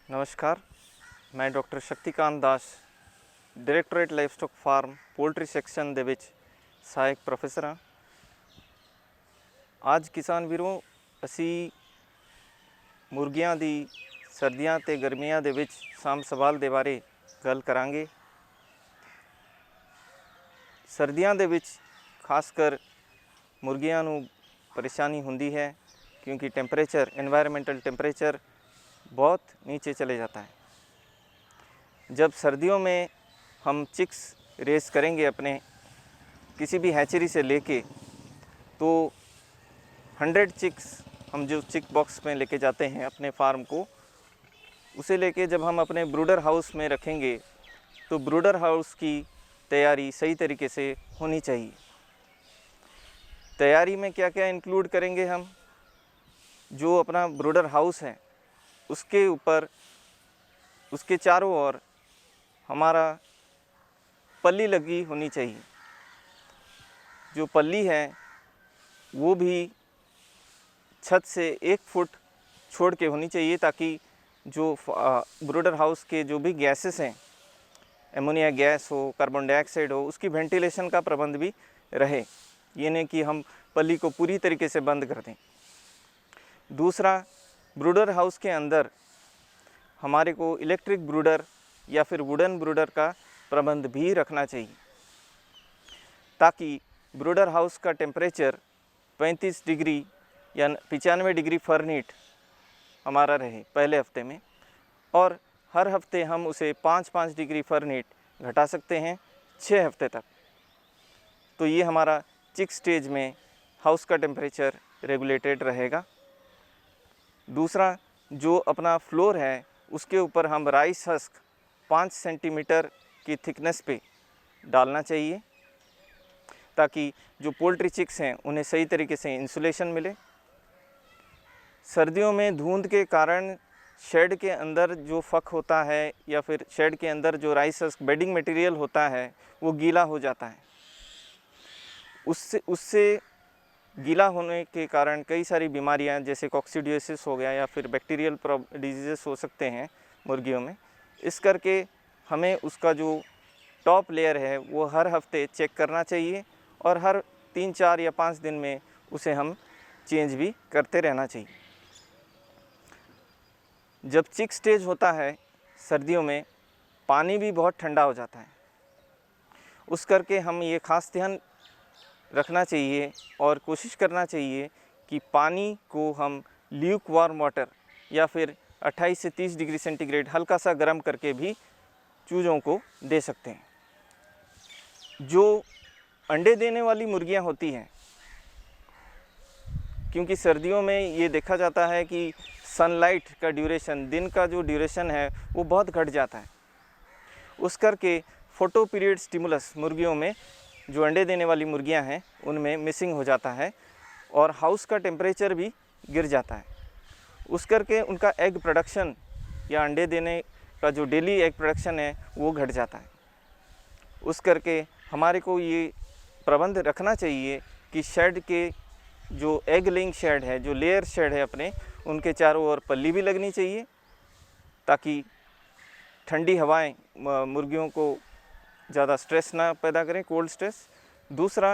नमस्कार, मैं doctor Shaktikanta Das, directorate livestock farm poultry section ਦੇ ਵਿੱਚ सहायक प्रोफेसर हाँ। आज किसान ਵੀਰੋ ਅਸੀਂ ਮੁਰਗੀਆਂ ਦੀ ਸਰਦੀਆਂ ਤੇ ਗਰਮੀਆਂ ਦੇ ਵਿੱਚ ਸਾਂਭ ਸੰਭਾਲ ਦੇ ਬਾਰੇ ਗੱਲ ਕਰਾਂਗੇ। सर्दियों ਦੇ ਵਿੱਚ खासकर मुर्गियां ਨੂੰ परेशानी होती है क्योंकि टेम्परेचर एनवायरमेंटल टेम्परेचर बहुत नीचे चले जाता है। जब सर्दियों में हम चिक्स रेस करेंगे अपने किसी भी हैचरी से लेके, तो 100 चिक्स हम जो चिक बॉक्स में लेके जाते हैं अपने फार्म को, उसे लेके जब हम अपने ब्रूडर हाउस में रखेंगे तो ब्रूडर हाउस की तैयारी सही तरीके से होनी चाहिए। तैयारी में क्या क्या इंक्लूड करेंगे हम, जो अपना ब्रूडर हाउस है उसके ऊपर, उसके चारों ओर हमारा पल्ली लगी होनी चाहिए। जो पल्ली है वो भी छत से 1 फुट छोड़ के होनी चाहिए, ताकि जो ब्रूडर हाउस के जो भी गैसेस हैं, एमोनिया गैस हो, कार्बन डाइऑक्साइड हो, उसकी वेंटिलेशन का प्रबंध भी रहे। ये नहीं कि हम पल्ली को पूरी तरीके से बंद कर दें। दूसरा, ब्रूडर हाउस के अंदर हमारे को इलेक्ट्रिक ब्रूडर या फिर वुडन ब्रूडर का प्रबंध भी रखना चाहिए, ताकि ब्रूडर हाउस का टेम्परेचर 35 डिग्री या 95 डिग्री फ़ारेनहीट हमारा रहे पहले हफ्ते में, और हर हफ्ते हम उसे 5-5 डिग्री फ़ारेनहीट घटा सकते हैं 6 हफ्ते तक। तो ये हमारा चिक स्टेज में हाउस का टेम्परेचर रेगुलेटेड रहेगा। दूसरा, जो अपना फ्लोर है उसके ऊपर हम राइस हस्क 5 सेंटीमीटर की थिकनेस पे डालना चाहिए, ताकि जो पोल्ट्री चिक्स हैं उन्हें सही तरीके से इंसुलेशन मिले। सर्दियों में धुंध के कारण शेड के अंदर जो फक होता है या फिर शेड के अंदर जो राइस हस्क बेडिंग मटेरियल होता है वो गीला हो जाता है। उससे गीला होने के कारण कई सारी बीमारियां जैसे कॉक्सीडियोसिस हो गया या फिर बैक्टीरियल डिजीज़ हो सकते हैं मुर्गियों में। इस करके हमें उसका जो टॉप लेयर है वो हर हफ्ते चेक करना चाहिए, और हर 3-4 या 5 दिन में उसे हम चेंज भी करते रहना चाहिए। जब चिक स्टेज होता है सर्दियों में, पानी भी बहुत ठंडा हो जाता है। उस करके हम ये ख़ास ध्यान रखना चाहिए और कोशिश करना चाहिए कि पानी को हम ल्यूक वार्म वाटर या फिर 28 से 30 डिग्री सेंटीग्रेड हल्का सा गर्म करके भी चूज़ों को दे सकते हैं। जो अंडे देने वाली मुर्गियां होती हैं, क्योंकि सर्दियों में ये देखा जाता है कि सनलाइट का ड्यूरेशन, दिन का जो ड्यूरेशन है वो बहुत घट जाता है। उस करके फोटो पीरियड स्टिमुलस मुर्गियों में, जो अंडे देने वाली मुर्गियां हैं उनमें मिसिंग हो जाता है, और हाउस का टेम्परेचर भी गिर जाता है। उस करके उनका एग प्रोडक्शन या अंडे देने का जो डेली एग प्रोडक्शन है वो घट जाता है। उस करके हमारे को ये प्रबंध रखना चाहिए कि शेड के जो एग लेइंग शेड है, जो लेयर शेड है अपने, उनके चारों ओर पल्ली भी लगनी चाहिए, ताकि ठंडी हवाएं मुर्गियों को ज़्यादा स्ट्रेस ना पैदा करें, कोल्ड स्ट्रेस। दूसरा,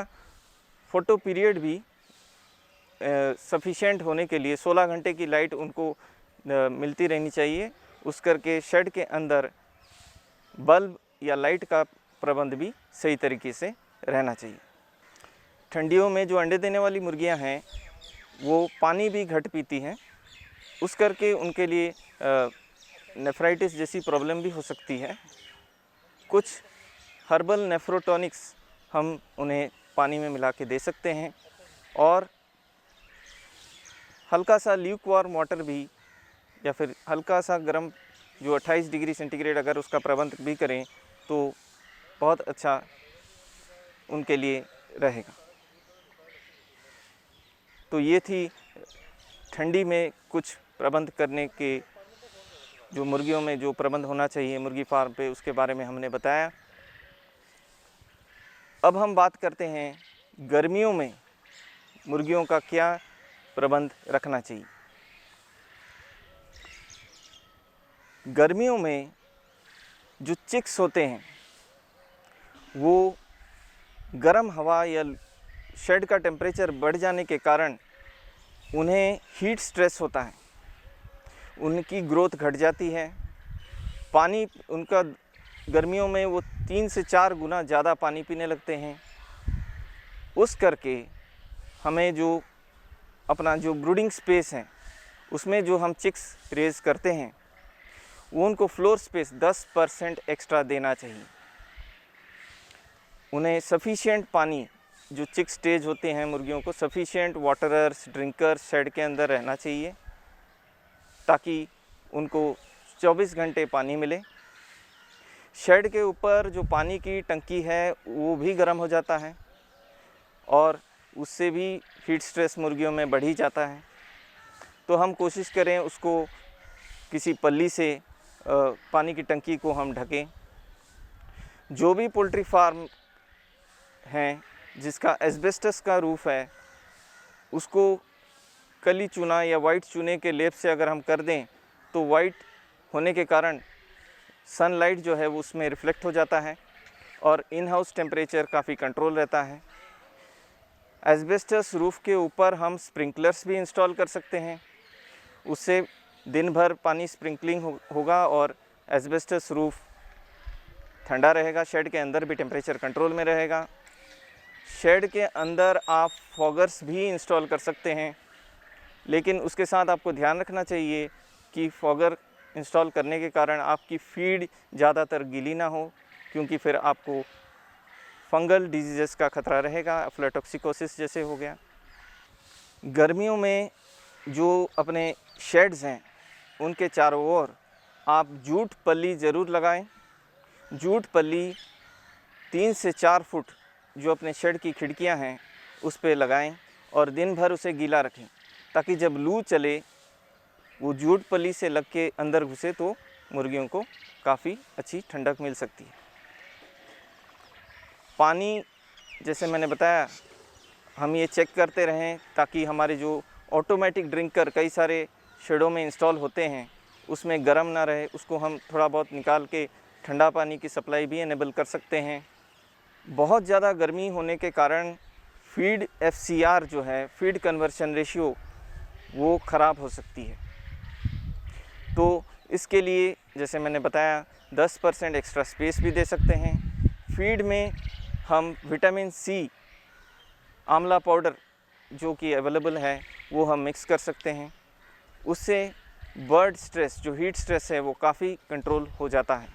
फ़ोटो पीरियड भी सफिशेंट होने के लिए 16 घंटे की लाइट उनको मिलती रहनी चाहिए। उस करके शेड के अंदर बल्ब या लाइट का प्रबंध भी सही तरीके से रहना चाहिए। ठंडियों में जो अंडे देने वाली मुर्गियां हैं वो पानी भी घट पीती हैं, उस करके उनके लिए नेफ्राइटिस जैसी प्रॉब्लम भी हो सकती है। कुछ हर्बल नेफ्रोटॉनिक्स हम उन्हें पानी में मिला के दे सकते हैं, और हल्का सा ल्यूक वार्म वाटर भी या फिर हल्का सा गर्म जो 28 डिग्री सेंटीग्रेड अगर उसका प्रबंध भी करें तो बहुत अच्छा उनके लिए रहेगा। तो ये थी ठंडी में कुछ प्रबंध करने के, जो मुर्गियों में जो प्रबंध होना चाहिए मुर्गी फार्म पे, उसके बारे में हमने बताया। अब हम बात करते हैं गर्मियों में मुर्गियों का क्या प्रबंध रखना चाहिए। गर्मियों में जो चिक्स होते हैं वो गर्म हवा या शेड का टेम्परेचर बढ़ जाने के कारण उन्हें हीट स्ट्रेस होता है, उनकी ग्रोथ घट जाती है। पानी उनका गर्मियों में वो 3 से 4 गुना ज़्यादा पानी पीने लगते हैं। उस करके हमें जो अपना जो ब्रूडिंग स्पेस है उसमें जो हम चिक्स रेज़ करते हैं वो उनको फ्लोर स्पेस 10% एक्स्ट्रा देना चाहिए। उन्हें सफिशिएंट पानी, जो चिक स्टेज होते हैं मुर्गियों को, सफिशिएंट वाटरर्स, ड्रिंकर्स शेड के अंदर रहना चाहिए ताकि उनको 24 घंटे पानी मिले। शेड के ऊपर जो पानी की टंकी है वो भी गर्म हो जाता है और उससे भी हीट स्ट्रेस मुर्गियों में बढ़ ही जाता है। तो हम कोशिश करें उसको किसी पल्ली से पानी की टंकी को हम ढकें। जो भी पोल्ट्री फार्म हैं जिसका एस्बेस्टस का रूफ़ है उसको कली चूना या वाइट चूने के लेप से अगर हम कर दें तो वाइट होने के कारण सनलाइट जो है वो उसमें रिफ्लेक्ट हो जाता है और इन हाउस टेम्परेचर काफ़ी कंट्रोल रहता है। एस्बेस्टस रूफ़ के ऊपर हम स्प्रिंकलर्स भी इंस्टॉल कर सकते हैं, उससे दिन भर पानी स्प्रिंकलिंग होगा और एस्बेस्टस रूफ़ ठंडा रहेगा, शेड के अंदर भी टेम्परेचर कंट्रोल में रहेगा। शेड के अंदर आप फॉगर्स भी इंस्टॉल कर सकते हैं, लेकिन उसके साथ आपको ध्यान रखना चाहिए कि फॉगर इंस्टॉल करने के कारण आपकी फीड ज़्यादातर गीली ना हो, क्योंकि फिर आपको फंगल डिजीज़ का खतरा रहेगा, अफ्लाटॉक्सिकोसिस जैसे हो गया। गर्मियों में जो अपने शेड्स हैं उनके चारों ओर आप जूट पल्ली ज़रूर लगाएं। जूट पल्ली 3 से 4 फुट जो अपने शेड की खिड़कियां हैं उस पे लगाएं और दिन भर उसे गीला रखें ताकि जब लू चले वो जूट पल्ली से लग के अंदर घुसे तो मुर्गियों को काफ़ी अच्छी ठंडक मिल सकती है। पानी जैसे मैंने बताया हम ये चेक करते रहें ताकि हमारे जो ऑटोमेटिक ड्रिंकर कई सारे शेडों में इंस्टॉल होते हैं उसमें गर्म ना रहे, उसको हम थोड़ा बहुत निकाल के ठंडा पानी की सप्लाई भी इनेबल कर सकते हैं। बहुत ज़्यादा गर्मी होने के कारण फीड FCR जो है, फीड कन्वर्शन रेशियो, वो ख़राब हो सकती है। तो इसके लिए जैसे मैंने बताया 10% एक्स्ट्रा स्पेस भी दे सकते हैं। फीड में हम विटामिन C आंवला पाउडर जो कि अवेलेबल है वो हम मिक्स कर सकते हैं, उससे बर्ड स्ट्रेस, जो हीट स्ट्रेस है, वो काफ़ी कंट्रोल हो जाता है।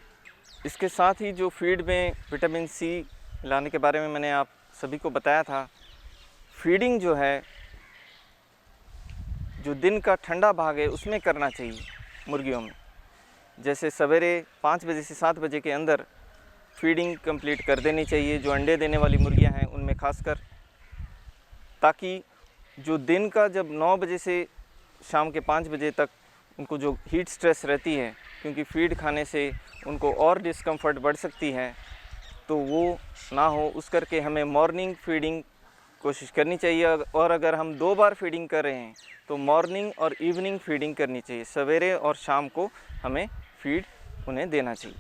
इसके साथ ही जो फीड में विटामिन C लाने के बारे में मैंने आप सभी को बताया था, फीडिंग जो है जो दिन का ठंडा भाग है उसमें करना चाहिए मुर्गियों में। जैसे सवेरे 5 बजे से 7 बजे के अंदर फीडिंग कंप्लीट कर देनी चाहिए जो अंडे देने वाली मुर्गियां हैं उनमें खासकर, ताकि जो दिन का जब 9 बजे से शाम के 5 बजे तक उनको जो हीट स्ट्रेस रहती है, क्योंकि फीड खाने से उनको और डिस्कम्फर्ट बढ़ सकती है, तो वो ना हो, उस करके हमें मॉर्निंग फीडिंग कोशिश करनी चाहिए। और अगर हम 2 बार फीडिंग कर रहे हैं तो मॉर्निंग और इवनिंग फीडिंग करनी चाहिए, सवेरे और शाम को हमें फीड उन्हें देना चाहिए।